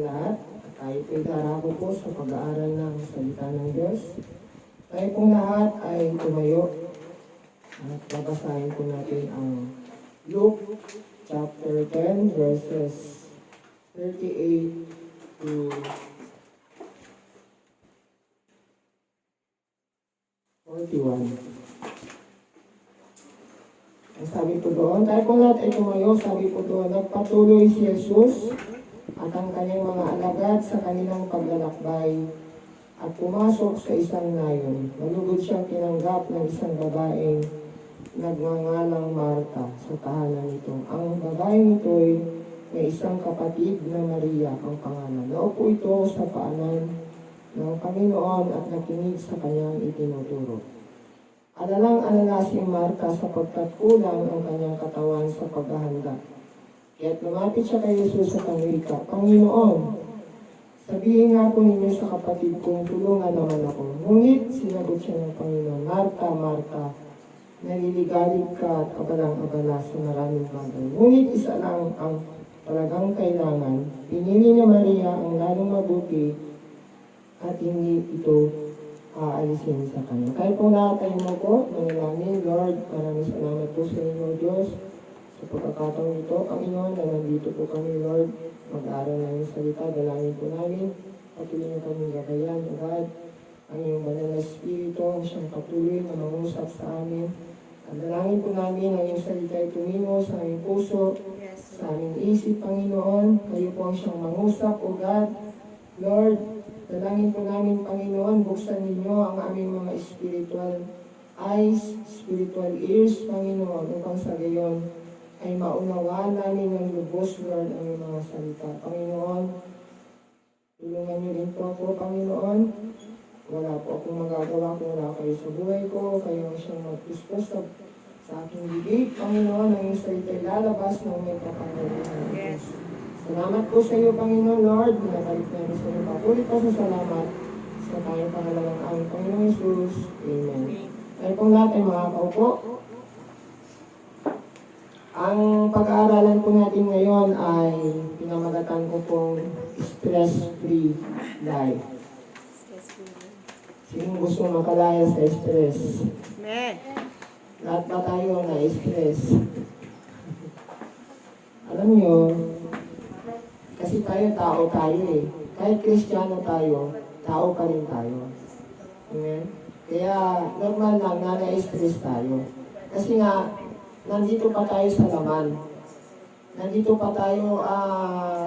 Lahat, tayo po'y darako po sa pag-aaral ng salita ng Diyos. Tayo pong lahat ay tumayo at babasahin po natin ang Luke chapter 10 verses 38 to 41. Ang sabi po doon, tayo po lahat ay tumayo, sabi po doon, nagpatuloy si Jesus at ang kanyang mga alagad sa kanilang paglalakbay at pumasok sa isang nayon. Malugod siyang tinanggap ng isang babaeng nagngangalang Marta sa tahanan nito. Ang babaeng ito'y may isang kapatid na Maria ang pangalan. Naupo ito sa paanan ng Panginoon at nakinig sa kanyang itinuturo. Alalang-alala si Marta sapagkat kulang ang kanyang katawan sa paghahanda. Kaya't lumapit siya kay Jesus at wika, Panginoon, sabihin nga po ninyo sa kapatid kong tulungan naman ako. Ngunit sinagot siya ng Panginoon, Marta, Marta, naliligalig ka at abalang-abala sa maraming bagay. Ngunit isa lang ang talagang kailangan. Pinili ni Maria ang lalong mabuti at hindi ito aalisin sa kanya. Kaya po lahat tayo mo po, manalangin, Lord, maraming salamat po sa inyo, Diyos. Sa pagkakataon ito, Panginoon, na nandito po kami, Lord, mag-aaral na yung salita, dalangin po namin, patuloy na kami gabayan, O God, ang iyong banal na Espiritu, siyang patuloy na mangusap sa amin. Ang dalangin po namin, ang iyong salita ay tumingo sa aming puso, sa aming isip, Panginoon, kayo po ang siyang mangusap, O God, Lord, dalangin po namin, Panginoon, buksan ninyo ang aming mga spiritual eyes, spiritual ears, Panginoon, upang sa gayon, ay maunawaan namin ng lubos, Lord, ang mga salita. Panginoon, tulungan niyo rin po ako, Panginoon. Wala po akong magagawa kung wala kayo sa buhay ko. Kayo ang siyang magpuspos sa aking bibig. Panginoon, ang iyong salita ay lalabas ng may kapangyarihan. Yes. Salamat po sa iyo, Panginoon, Lord. Binabalik namin sa iyo. Papulit pa sa salamat sa tayong pangalang aming Panginoon Jesus. Amen. Tayo pong lahat ay makakaupo. Ang pag-aaralan po natin ngayon ay pinamagatan ko pong stress-free life. Sinong gusto makalaya sa stress? Lahat ba tayo na-stress? Alam nyo, kasi tao tayo eh. Kahit Kristiyano tayo, tao pa rin tayo. Amen? Kaya normal lang na na-stress tayo. Kasi nga, nandito pa tayo sa laman. Nandito pa tayo,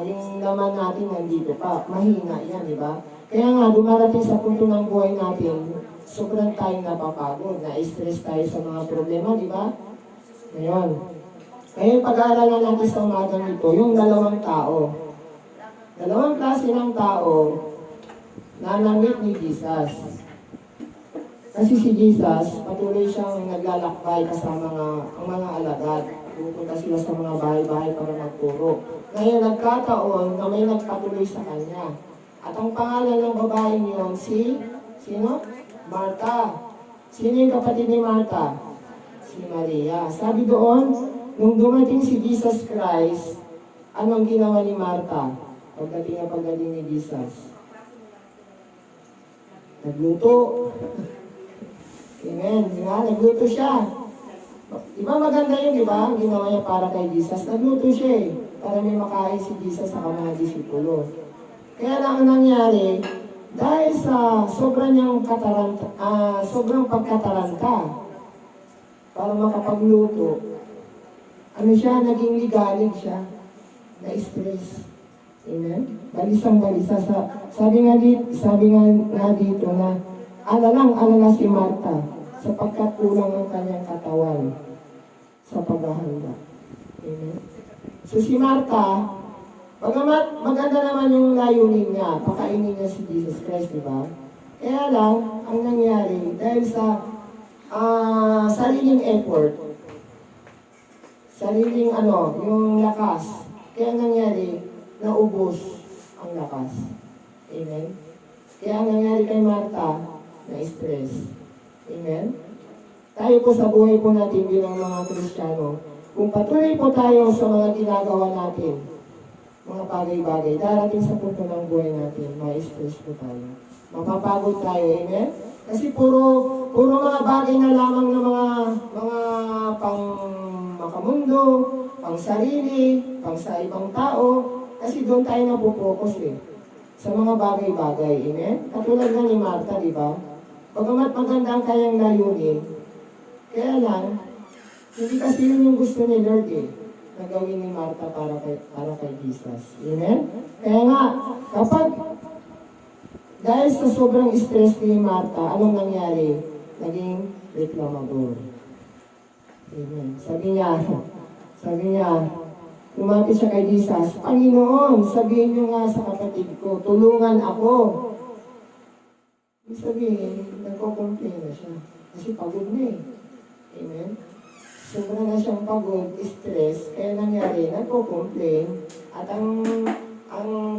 yung laman natin nandito pa. Mahina yan, di ba? Kaya nga, dumarating sa punto ng buhay natin, sobrang tayong napapagod, na-stress tayo sa mga problema, di ba? Ngayon. Ngayon, pag-aaralan natin sa umagang ito, yung dalawang tao. Dalawang klase ng tao na namit ni Jesus. Kasi si Jesus, patuloy siyang naglalakbay kasama ang mga alagad. Pupunta sila sa mga bahay-bahay para magturo. Ngayon, nagkataon na may nagpatuloy sa kanya. At ang pangalan ng babae niyon, sino? Marta. Sino yung kapatid ni Marta? Si Maria. Sabi doon, nung dumating si Jesus Christ, anong ginawa ni Marta? Pagdating ni Jesus. Nagluto. Amen. Diba? Nagluto siya. Diba maganda yun, diba? Ang ginawa niya para kay Jesus. Nagluto siya eh. Para may makain si Jesus sa mga disipulo. Kaya lang ang nangyari, dahil sa sobrang pagkataranta para makapagluto, naging ligalig siya. Na-stress. Amen? Balisang-balisa. Sabi nga dito na, alala si Marta sapagkat kulang ang kanyang katawan sa paghahanda. Amen? So si Marta, bagamat maganda naman yung layunin niya, pakainin niya si Jesus Christ, di ba? Kaya lang, ang nangyari, dahil sa sariling effort, yung lakas, kaya nangyari, naubos ang lakas. Amen? Kaya ang nangyari kay Marta, na-stress. Amen? Tayo po sa buhay po natin bilang mga Kristiyano, kung patuloy po tayo sa mga ginagawa natin, mga bagay-bagay. Darating sa punto ng buhay natin, ma-stress po tayo. Mapapagod tayo, amen? Kasi puro mga bagay na lamang ng mga pang makamundo, pang sarili, pang sa ibang tao. Kasi doon tayo napopokus eh. Sa mga bagay-bagay, amen? Katulad nga ni Martha, di ba? Bagamat maganda ang kanyang layunin, kaya lang, hindi kasi yun yung gusto ni Lord eh, na gawin ni Martha para kay Jesus. Amen? Kaya nga, dahil sa sobrang stress ni Martha, anong nangyari? Naging reklamador. Amen. Sabi niya, lumapit siya kay Jesus, Panginoon, sabihin niyo nga sa kapatid ko, tulungan ako. Ibig sabihin, nagko-complain na siya. Kasi pagod na eh. Amen? Sobra na siyang pagod, stress, kaya nangyari, nagko-complain, at ang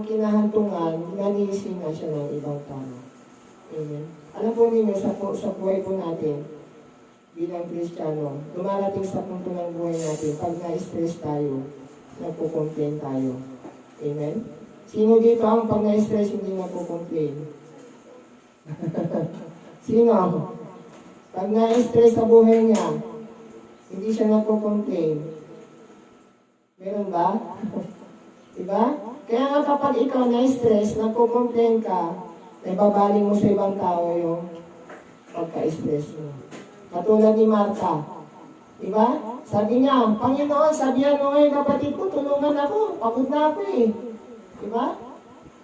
kinahantungan, nanisin na siya ng ibang tao. Amen? Alam po ninyo, sa buhay po natin, bilang Kristiyano, dumarating sa punto ng buhay natin, pag na-stress tayo, nagko-complain tayo. Amen? Sino dito ang pag na-stress hindi nagko-complain? Sino? Pag na-stress sa buhay niya, hindi siya nagko-complain. Meron ba? Diba? Kaya nga kapag ikaw na-stress, nagko-complain ka, nababaling mo sa ibang tao yung pagka-stress mo. Katulad ni Martha. Diba? Sabi niya, Panginoon, sabihan mo ngayon kapatid ko, tulungan ako. Pagod na ako eh. Diba?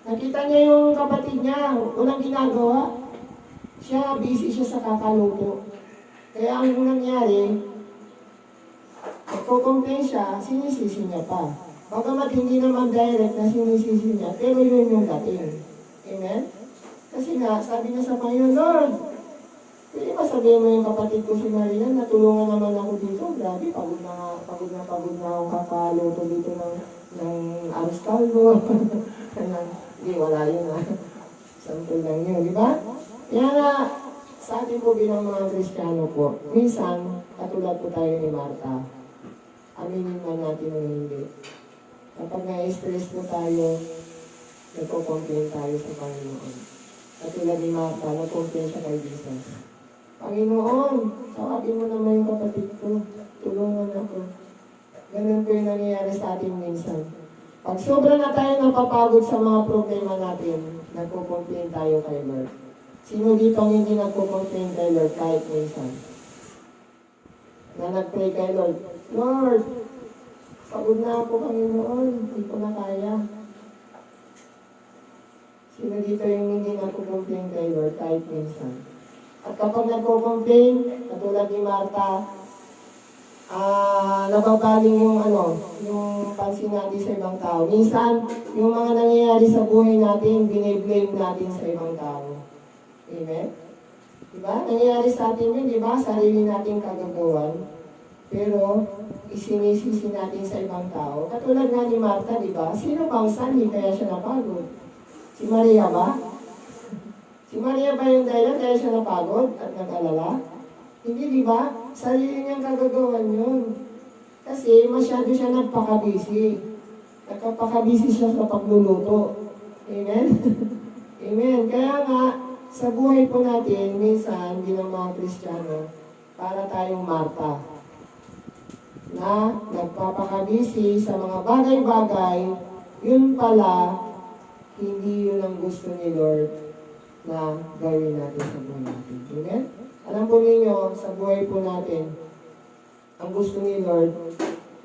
Nakita niya yung kapatid niya, unang ginagawa. Siya, busy siya sa kakaluto. Kaya ang nangyari, nagko-complain siya, sinisisi niya pa. Bagamat hindi naman direct na sinisisi niya, pero yun yung dating. Amen? Kasi nga, sabi niya sa Panginoon, Lord, pwede ba sabihin mo yung kapatid ko si Maria, natulungan naman ako dito? Grabe, pagod na ako kakaluto dito ng arroz caldo. Hindi, wala yun ha. Sample lang yun, di ba? Kaya nga, sa atin po bilang mga Kristiyano po, minsan, katulad po tayo ni Martha, aminin man natin o hindi. Kapag na-stress po tayo, nagko-complain tayo sa Panginoon. Katulad ni Martha, nag-complain siya kay Jesus. Panginoon, tawagin mo naman yung kapatid ko, tulungan ako. Ganun po yung nangyayari sa atin minsan. Pag sobra na tayo napapagod sa mga problema natin, nagko-complain tayo kay Lord. Sino dito ang hindi nagko-complain kay Lord kahit minsan? Na nag-pray kay Lord, Lord, pagod na ako, Panginoon, hindi ko na kaya. Sino dito yung hindi nagko-complain kay Lord kahit minsan? At kapag nagko-complain, katulad ni Martha, nababaling yung pansin natin sa ibang tao. Minsan, yung mga nangyayari sa buhay natin, bine-blame natin sa ibang tao. Amen? Diba? Nangyayari sa atin yun, diba? Sarili nating kagagawan. Pero, isinisisi natin sa ibang tao. Katulad nga ni Martha, diba? Sino bang sali kaya siya napagod? Si Maria ba? Si Maria ba yung dahilan kaya siya napagod at nag-alala? Hindi, diba? Sarili niyang kagagawan yun. Kasi masyado siya nagpakabisi. Nagpakabisi siya sa pagluluto. Amen? Amen. Kaya nga, sa buhay po natin, minsan, bilang mga Kristiyano, para tayong Martha, na nagpapakabisi sa mga bagay-bagay, yun pala, hindi yun ang gusto ni Lord na gawin natin sa buhay natin. Amen? Alam po ninyo, sa buhay po natin, ang gusto ni Lord,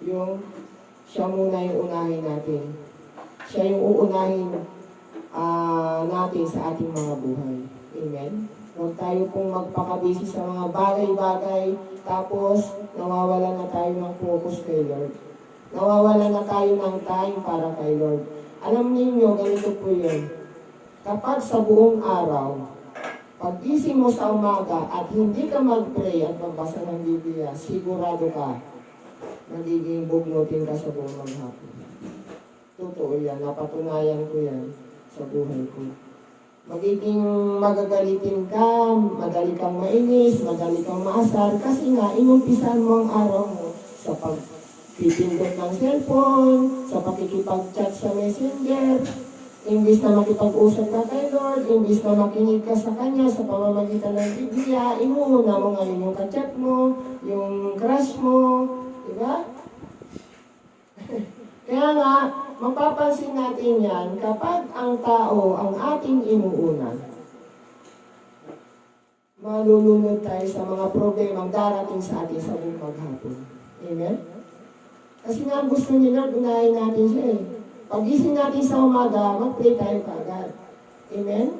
yung siya muna yung unahin natin. Siya yung uunahin natin sa ating mga buhay. Amen? Huwag tayo pong magpakabisi sa mga bagay-bagay, tapos nawawala na tayo ng focus kay Lord. Nawawala na tayo ng time para kay Lord. Alam niyo, ganito po yun. Kapag sa buong araw, pag-gising mo sa umaga at hindi ka mag-pray at magbasa ng Biblia, sigurado ka, magiging bugnutin ka sa buong maghapon. Totoo yan, napatunayan ko yan sa buhay ko. Magiging magagalitin ka, madali kang mainis, madali kang maasar, kasi nga, inumpisan mo ang araw mo sa pipindot ng cellphone, sa pakikipag-chat sa messenger, imbis na makipag-usap ka kay Lord, imbis na makinig ka sa Kanya sa pamamagitan ng Biblia, inuuna mo ngayon yung kachat mo, yung crush mo, di ba? Kaya nga, mapapansin natin yan kapag ang tao ang ating inuuna. Malulunod tayo sa mga problemang darating sa atin sa buong maghapon. Amen? Kasi nga gusto ni Lord, unahin natin siya eh. Pagising natin sa umaga, mag-pray tayo kaagad. Amen?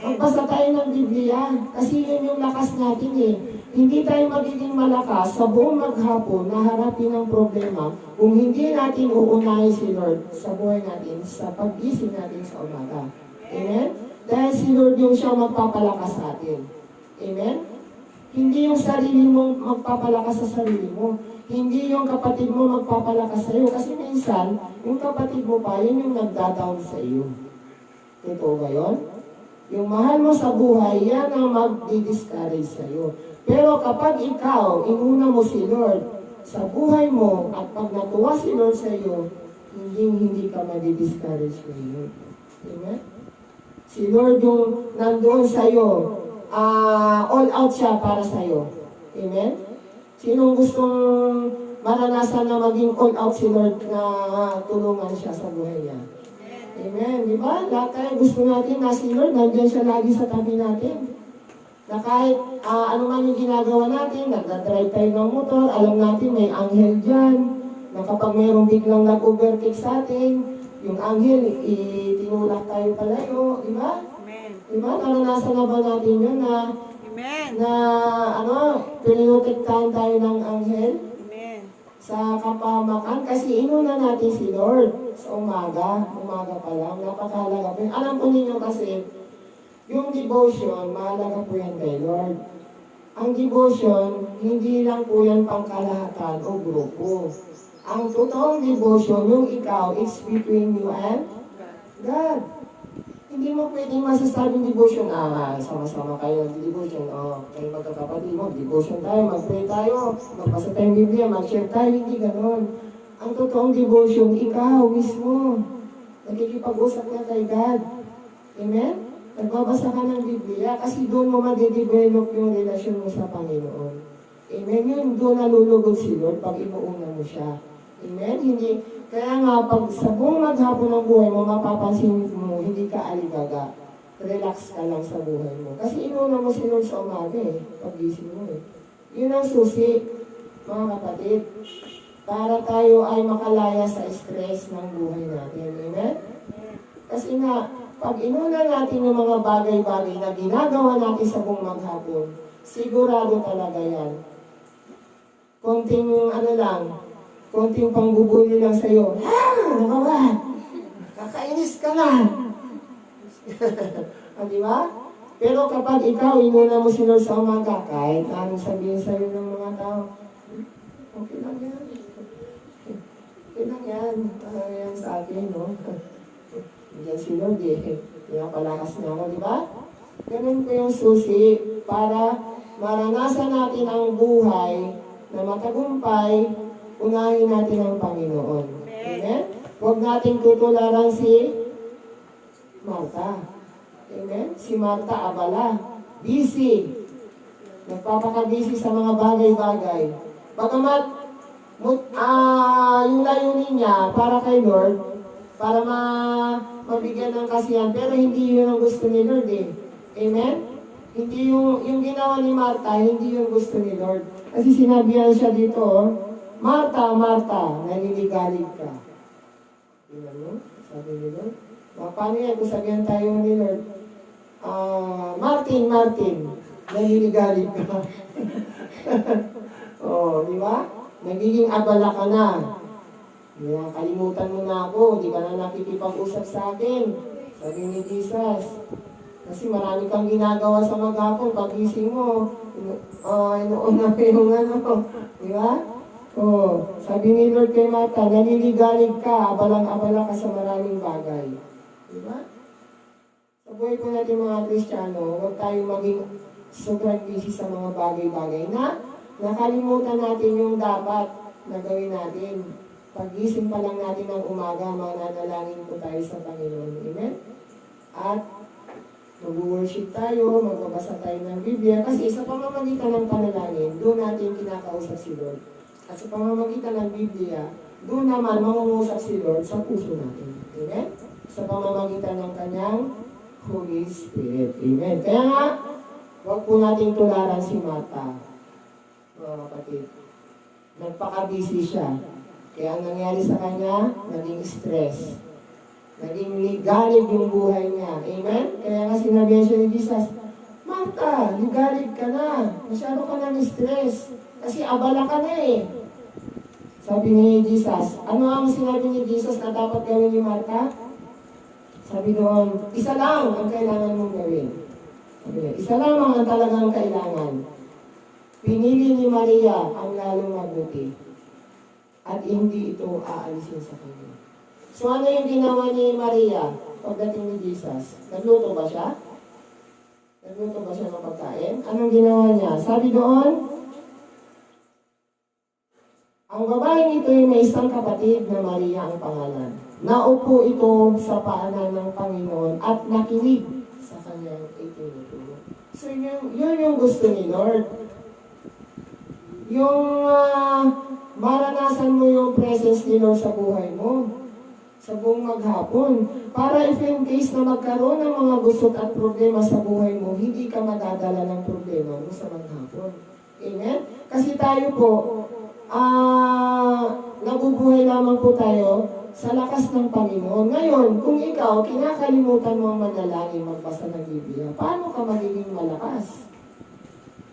Magbasa tayo ng Biblia. Kasi yun yung lakas natin eh. Hindi tayo magiging malakas sa buong maghapon na harapin ang problema kung hindi natin uunahin si Lord sa buhay natin, sa pagising natin sa umaga. Amen? Dahil si Lord yung siyang magpapalakas sa atin. Amen? Hindi yung sarili mo magpapalakas sa sarili mo. Hindi yung kapatid mo magpapalakas sa iyo. Kasi minsan, yung kapatid mo pa, yun yung nagda-down sa iyo. Totoo ba yun? Yung mahal mo sa buhay, yan ang mag-discourage sa iyo. Pero kapag ikaw, inuna mo si Lord sa buhay mo, at pag natuwa si Lord sa iyo, hindi ka mag-discourage sa iyo. Amen? Si Lord yung nandoon sa iyo, all out siya para sa iyo. Amen? Sinong gustong maranasan na maging all out si Lord na tulungan siya sa buhay niya? Amen. Di ba? Lahat tayo gusto natin na si Lord, nandiyan siya lagi sa tabi natin. Na kahit ano man yung ginagawa natin, nagdadrive tayo ng motor, alam natin may anghel dyan, na kapag mayroong biglang nag-overtake sa atin, yung anghel, itinulak tayo palayo, di ba? Amen. Di ba? Naranasan na ba natin yun na Amen. pinotektahan tayo ng anghel Amen. sa kapamakan kasi inuna natin si Lord sa umaga pa lang, napakahalaga po. Alam po ninyo kasi, yung devotion, mahalaga po yan kay Lord. Ang devotion, hindi lang po yan pangkalahatan o grupo. Ang totoong devotion, yung ikaw, it's between you and God. Hindi mo pwedeng masasabing devotion, sama-sama kayo ng devotion, kayo magkakapatid mo, devotion tayo, mag-pray tayo, magbasa tayong Biblia, mag-share tayo, hindi ganon. Ang totoong devotion, ikaw mismo, nakikipag-usap ka kay God. Amen? Nagbabasa ka ng Biblia, kasi doon mo ma-develop yung relasyon mo sa Panginoon. Amen? Yun, doon nalulugod si Lord pag inuuna mo siya. Amen? Hindi. Kaya nga, pag sa buong maghapon ng buhay mo, mapapansin mo, hindi ka aligaga. Relax ka lang sa buhay mo. Kasi inuna mo si Lord sa umaga eh, pag-gising mo eh. Yun ang susi, mga kapatid, para tayo ay makalaya sa stress ng buhay natin. Amen? Kasi nga, pag inuna natin yung mga bagay-bagay na ginagawa natin sa buong maghapon, sigurado talaga yan. Konting konting pangbubuli lang sa'yo. Ano ka ba? Kakainis ka na. Di ba? Pero kapag ikaw, inuna mo si Lord sa umaga, kahit anong sabihin sa'yo ng mga tao, okay lang yan. Okay lang yan. Yan sa akin, no? Diyan si Lord eh. Kaya palakas niya ako, di ba? Ganun ko yung susi para maranasan natin ang buhay na matagumpay, unahin natin ang Panginoon. Amen? Huwag natin tutularan si Marta. Amen? Si Marta abala. Busy. Nagpapaka-busy sa mga bagay-bagay. Bagamat yung layunin niya para kay Lord, para mabigyan ng kasiyahan, pero hindi yun ang gusto ni Lord eh. Amen? Hindi yung ginawa ni Marta, hindi yung gusto ni Lord. Kasi sinabihan siya dito, Marta, Marta, naninigalig ka. Tingnan mo, sabi ni Lord. Paano yan kung sabihan tayo ni Lord? Martin, Martin, naninigalig ka. Di ba? Nagiging abala ka na. Kalimutan mo na ako, di ka na nakikipag-usap sa akin. Sabi ni Jesus. Kasi marami kang ginagawa sa maghapon, pagising mo, inuuna yung di ba? Sabi ni Lord kay Marta, naninigalig ka, abalang-abala ka sa maraming bagay. Di ba? Sa buhay po natin mga Kristiyano, huwag tayong maging sobrang busy sa mga bagay-bagay na nakalimutan natin yung dapat. na gawin natin. Pagising pa lang natin ng umaga, mananalangin po tayo sa Panginoon. Amen? At mag-worship tayo, magbabasa tayo ng Biblia, kasi sa pamamagitan ng panalangin, doon natin kinakausap si Lord. At sa pamamagitan ng Biblia, doon naman mangungusap si Lord sa puso natin. Amen? Sa pamamagitan ng kanyang Holy Spirit. Amen? Kaya nga, huwag po natin tularan si Martha, mga kapatid. Nagpaka-busy siya. Kaya ang nangyari sa kanya, naging stress. Naging ligalig yung buhay niya. Amen? Kaya nga sinabi siya ni Jesus, Martha, ligalig ka na. Masyado ka ng stress. Kasi abala ka na eh. Sabi ni Jesus, ano ang sinabi ni Jesus na dapat gawin ni Martha? Sabi doon, isa lang ang kailangan mong gawin. Sabi niya, isa lang ang talagang kailangan. Pinili ni Maria ang lalong mabuti. At hindi ito aalisin sa kanya. So ano yung ginawa ni Maria pagdating ni Jesus? Nagluto ba siya? Nagluto ba siya ng pagkain? Anong ginawa niya? Sabi doon, ang babaeng ito ay may isang kapatid na Maria ang pangalan. Naupo ito sa paanan ng Panginoon at nakinig sa kanyang itinuturo. So yun yung gusto ni Lord. Yung maranasan mo yung presence ni Lord sa buhay mo, sa buong maghapon. Para if in case na magkaroon ng mga gusot at problema sa buhay mo, hindi ka madadala ng problema mo sa maghapon. Amen? Kasi tayo po, nabubuhay lamang po tayo sa lakas ng Panginoon. Ngayon, kung ikaw, kinakalimutan mo ang manalangin, magbasa ng Biblia, paano ka magiging malakas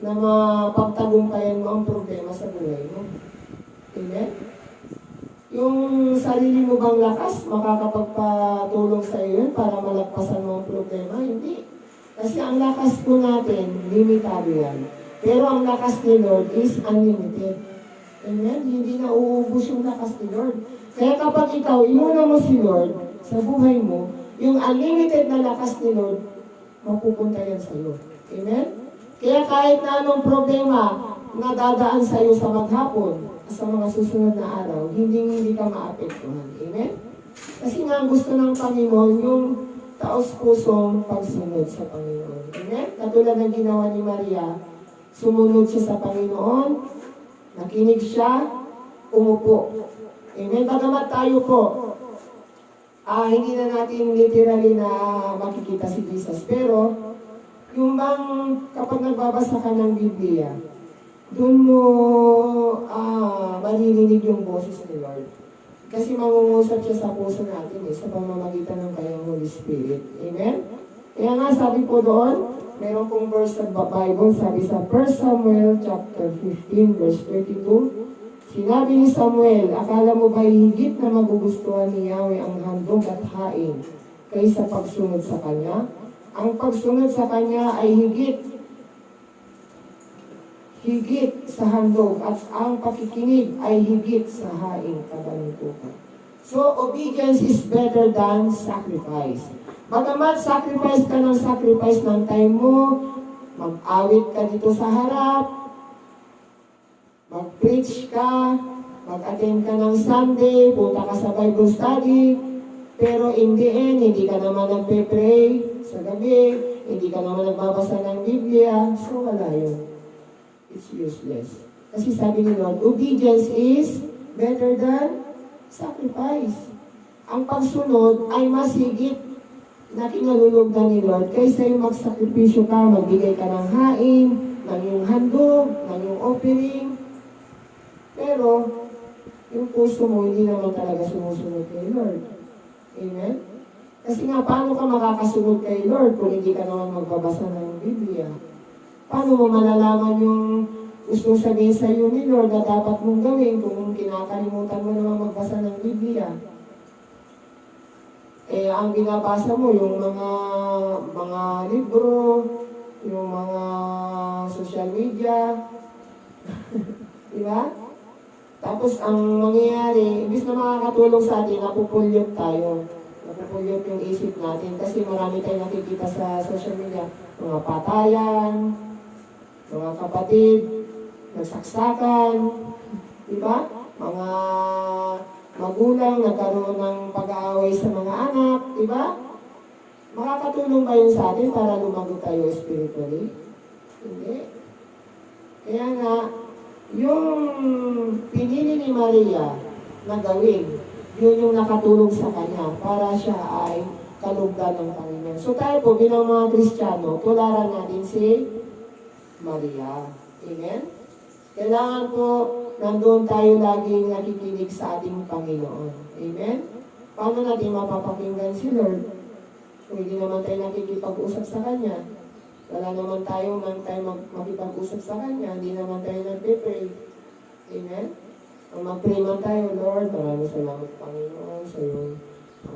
na mapagtagumpayan mo ang problema sa buhay mo? Amen? Yung sarili mo bang lakas, makakapagpatulong sa iyo yun para malagpasan mo ang problema? Hindi. Kasi ang lakas po natin, limitado yan. Pero ang lakas ni Lord is unlimited. Amen? Hindi na uubos yung lakas ni Lord. Kaya kapag ikaw, inuna mo si Lord sa buhay mo, yung unlimited na lakas ni Lord, mapupunta yan sa iyo. Amen? Kaya kahit na anong problema na dadaan sa iyo sa maghapon, sa mga susunod na araw, hindi ka maapektuhan. Amen? Kasi nga gusto ng Panginoon yung taos-pusong pagsunod sa Panginoon. Amen? Katulad ng ginawa ni Maria, sumunod siya sa Panginoon, nakinig siya, umupo. Amen? Bagamat tayo po, hindi na natin literally na makikita si Jesus. Pero, yung bang kapag nagbabasa ka ng Biblia, doon mo maririnig yung boses ni Lord. Kasi mangungusap siya sa puso natin sa pamamagitan ng kanyang Holy Spirit. Amen? Kaya nga sabi po doon, meron pong verse sa Bible, sabi sa 1 Samuel chapter 15 verse 32, sinabi ni Samuel, akala mo ba higit na magugustuhan ni Yahweh ang handog at hain kaysa pagsunod sa Kanya? Ang pagsunod sa Kanya ay higit sa handog at ang pakikinig ay higit sa haing kabantukan. So, obedience is better than sacrifice. Bagamat sacrifice ka ng time mo, mag-awit ka dito sa harap, mag-preach ka, mag-attend ka ng Sunday, punta ka sa Bible study, pero in the end, hindi ka naman nagpe-pray sa gabi, hindi ka naman nagbabasa ng Biblia, so wala yun. It's useless. Kasi sabi ni Lord, obedience is better than sacrifice. Ang pagsunod ay mas higit na kinalulugdan ni Lord kaysa yung magsakripisyo ka, magbigay ka ng hain, ng yung handog, ng yung offering. Pero, yung puso mo hindi naman talaga sumusunod kay Lord. Amen? Kasi nga, paano ka makakasunod kay Lord kung hindi ka naman magbabasa ng Biblia? Paano mo malalaman yung gusto sabihin sa iyo ni Lord na dapat mong gawin kung kinakalimutan mo naman magbasa ng Biblia? Ang binabasa mo, yung mga libro, yung mga social media, di ba? Tapos ang mangyayari, imbis na makakatulong sa atin, napupulyot tayo. Napupulyot yung isip natin kasi marami tayong nakikita sa social media. Mga patayan, mga kapatid, nagsaksakan, di ba? mga magulang nagkaroon ng pag-aaway sa mga anak, di ba? Makakatulong ba yun sa atin para lumago tayo spiritually? Hindi. Kaya nga, yung pinili ni Maria na gawin, yun yung nakatulong sa kanya para siya ay kalugdan ng Panginoon. So tayo po bilang mga Kristiyano, tularan natin si Maria. Amen? Kailangan po nandoon tayo laging nakikinig sa ating Panginoon. Amen? Paano natin mapapakinggan si Lord? Kung hindi naman tayo nakikipag-usap sa Kanya, wala naman tayo makipag-usap sa Kanya, hindi naman tayo nagpe-pray. Amen? Ang mag-pray man tayo, Lord, maraming salamat Panginoon sa iyong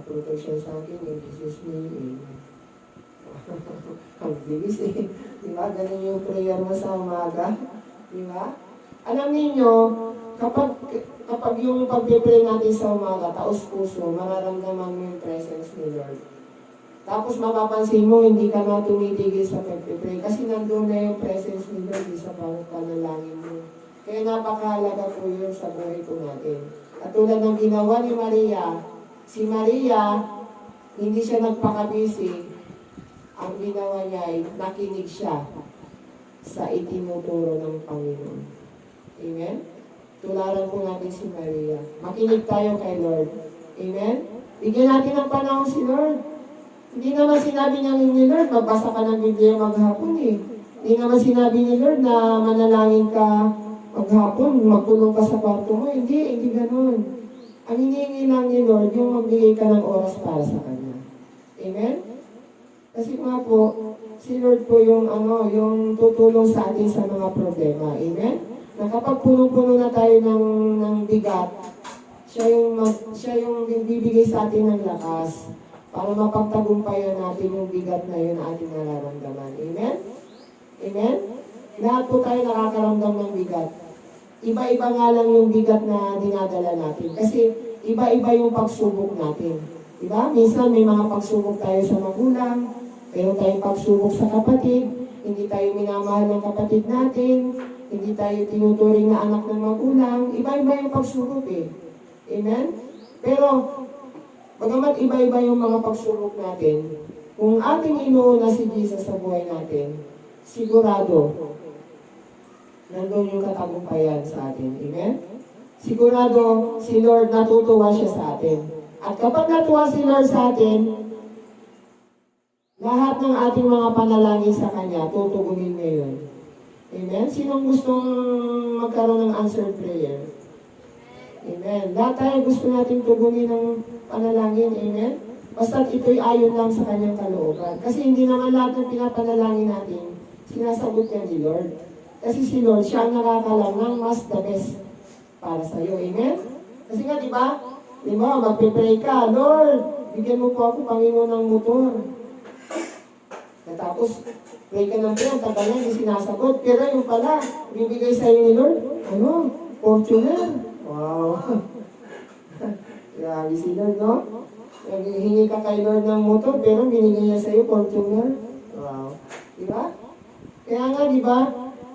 protection sa akin in Jesus' name. Amen. Ang bilis eh. Diba? Ganun yung prayer mo sa umaga. Diba? Alam niyo kapag yung pag-pray natin sa umaga, taos puso, mararamdaman mo yung presence ni Lord. Tapos mapapansin mo, hindi ka na tumitigil sa pag-pray kasi nandun na yung presence ni Lord sa panalangin mo. Kaya napakahalaga po yun sa buhay po natin. At tulad ng ginawa ni Maria, si Maria, hindi siya nagpakabisi. Ang ginawa niya ay nakinig siya sa itinuturo ng Panginoon. Amen? Tularan po natin si Maria. Makinig tayo kay Lord. Amen? Bigyan natin ng panahon si Lord. Hindi naman sinabi niya ni Lord, magbasa ka ng Biblia maghapon eh. Hindi naman sinabi ni Lord na manalangin ka maghapon, magkulong ka sa kwarto mo. Hindi ganun. Ang hinihingi lang ni Lord, yung magbigay ka ng oras para sa Kanya. Amen? Kasi nga po, si Lord po yung tutulong sa atin sa mga problema. Amen? Na kapag puno-puno na tayo ng bigat, siya yung bibigay sa atin ng lakas para mapagtagumpayan natin yung bigat na yun na ating nararamdaman. Amen? Amen? Lahat po tayo nakakaramdam ng bigat. Iba-iba nga lang yung bigat na dinadala natin. Kasi iba-iba yung pagsubok natin. Diba? Minsan may mga pagsubok tayo sa magulang, meron tayong pagsubok sa kapatid, hindi tayo minamahal ng kapatid natin, hindi tayo tinuturing na anak ng magulang. Iba-iba yung pagsubok eh. Amen? Pero, bagamat iba-iba yung mga pagsubok natin, kung ating inuuna si Jesus sa buhay natin, sigurado, nandun yung katagumpayan sa atin. Amen? Sigurado, si Lord natutuwa siya sa atin. At kapag natuwa si Lord sa atin, lahat ng ating mga panalangin sa Kanya, tutugunin niya yun. Amen? Sinong gustong magkaroon ng answered prayer? Amen. Lahat tayo gusto natin tugunin ng panalangin. Amen? Basta't ito'y ayon lang sa Kanyang kalooban. Kasi hindi naman lahat ng pinapanalangin natin, sinasagot niya ni Lord. Kasi si Lord, siya ang nakakalam ng mas the best para sa iyo. Amen? Kasi nga, di ba? Magpe-pray ka, Lord, bigyan mo po ako, Panginoon, ng motor. Tapos, pray ka ng prayer, tagal na, hindi sinasagot. Pero yung pala, bibigay sa iyo ni Lord, Fortuner. Wow. Grabe si Lord, no? Naghihingi ka kay Lord ng motor, pero binigay niya sa iyo, Fortuner. Wow. Di ba? Kaya nga, di ba?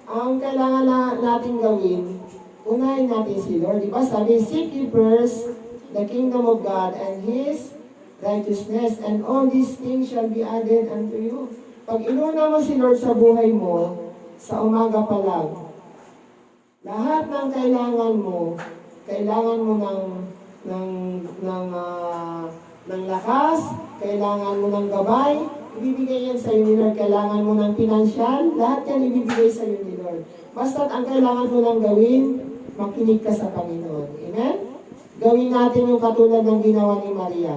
Ang kailangan natin gawin, unahin natin si Lord. Diba? Sabi, seek ye first the kingdom of God and His righteousness, and all these things shall be added unto you. Pag inuna mo si Lord sa buhay mo, sa umaga pa lang, lahat ng kailangan mo ng lakas, kailangan mo ng gabay, ibibigay yan sa iyo ni Lord. Kailangan mo ng pinansyal, lahat yan ibibigay sa iyo ni Lord. Basta't ang kailangan mo lang gawin, makinig ka sa Panginoon. Amen? Gawin natin yung katulad ng ginawa ni Maria.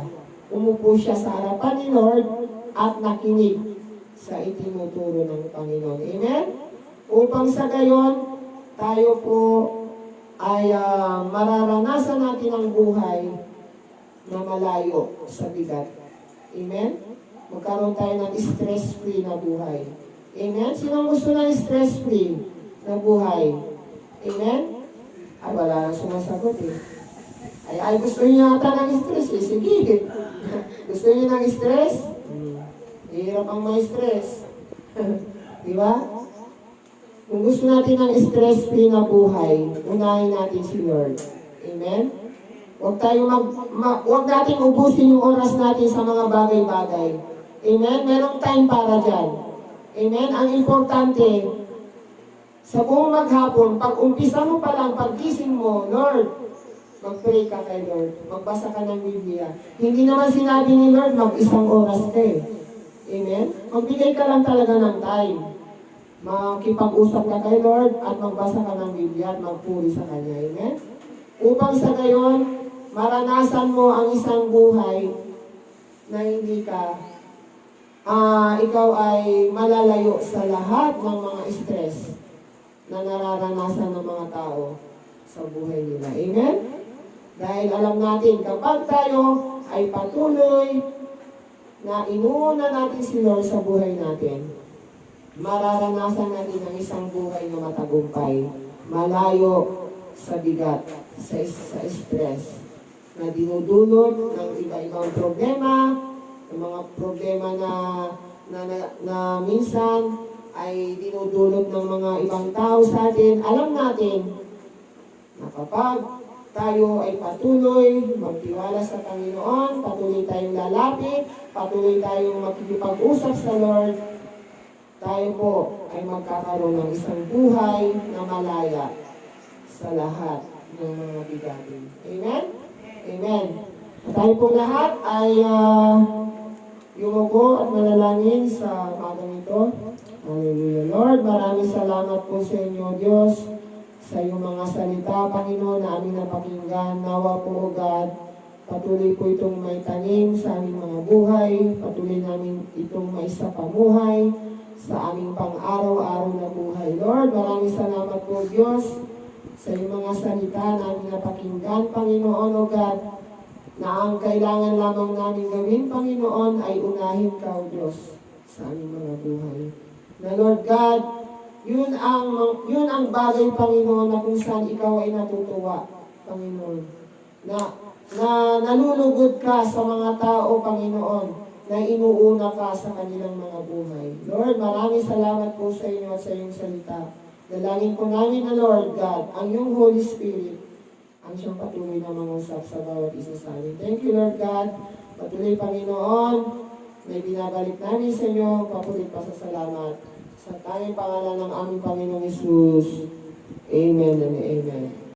Umupo siya sa harapan ni Lord at nakinig sa itinuturo ng Panginoon. Amen? Upang sa gayon, tayo po ay mararanasan natin ang buhay na malayo sa bigat. Amen? Magkaroon tayo ng stress-free na buhay. Amen? Sino gusto ng stress-free na buhay? Amen? Ay, wala nang sumasagot eh. Ay, gusto niyo yata ng stress eh. Sige. Gusto niyo ng stress? Hirap ang may stress. Di ba? Kung gusto natin ng stress-free na buhay, unahin natin si Lord. Amen? Huwag natin ubusin yung oras natin sa mga bagay-bagay. Amen? Merong time para dyan. Amen? Ang importante, sa buong maghapon, pag umpisa mo pa lang, pag gising mo, Lord, mag-pray ka kay Lord. Magbasa ka ng Biblia. Hindi naman sinabi ni Lord, mag-isang oras ka eh. Amen? Magbigay ka lang talaga ng time. Makipag-usap ka kay Lord at magbasa ka ng Biblia at magpuri sa Kanya. Amen? Upang sa gayon, maranasan mo ang isang buhay na hindi ka, ikaw ay malalayo sa lahat ng mga stress na nararanasan ng mga tao sa buhay nila. Amen? Dahil alam natin, kapag tayo ay patuloy na inuuna natin si Lord sa buhay natin, mararanasan natin ang isang buhay na matagumpay, malayo sa bigat, sa stress, na dinudulot ng iba-ibang problema, ng mga problema na minsan ay dinudulot ng mga ibang tao sa atin. Alam natin na kapag tayo ay patuloy magtiwala sa Panginoon, patuloy tayong lalapit, patuloy tayong makikipag-usap sa Lord, tayo po ay magkakaroon ng isang buhay na malaya sa lahat ng mga bigatin. Amen? Amen. Tayo po lahat ay yumuko at manalangin sa umagang ito. Hallelujah. Lord, maraming salamat po sa inyo, Diyos, sa iyong mga salita, Panginoon, na aming napakinggan. Nawa po, O God, patuloy po itong may tanim sa aming mga buhay, patuloy namin itong may pamuhay sa aming pang-araw-araw na buhay. Lord, maraming salamat po, Diyos, sa iyong mga salita na aming napakinggan, Panginoon, O God, na ang kailangan lamang namin gawin, Panginoon, ay unahin ka, O Diyos, sa aming mga buhay. Na Lord God, yun ang bagay, Panginoon, na kung saan ikaw ay natutuwa, Panginoon. Na nalulugod ka sa mga tao, Panginoon, na inuuna ka sa kanilang mga buhay. Lord, maraming salamat po sa inyo at sa iyong salita. Dalangin po namin na Lord God, ang iyong Holy Spirit, ang siyang patuloy na mangusap sa bawat isa sa amin. Thank you, Lord God. Patuloy, Panginoon, na ibinabalik namin sa inyo, papulit pa sa salamat. Sa tanging pangalan ng aming Panginoong Hesus. Amen and amen.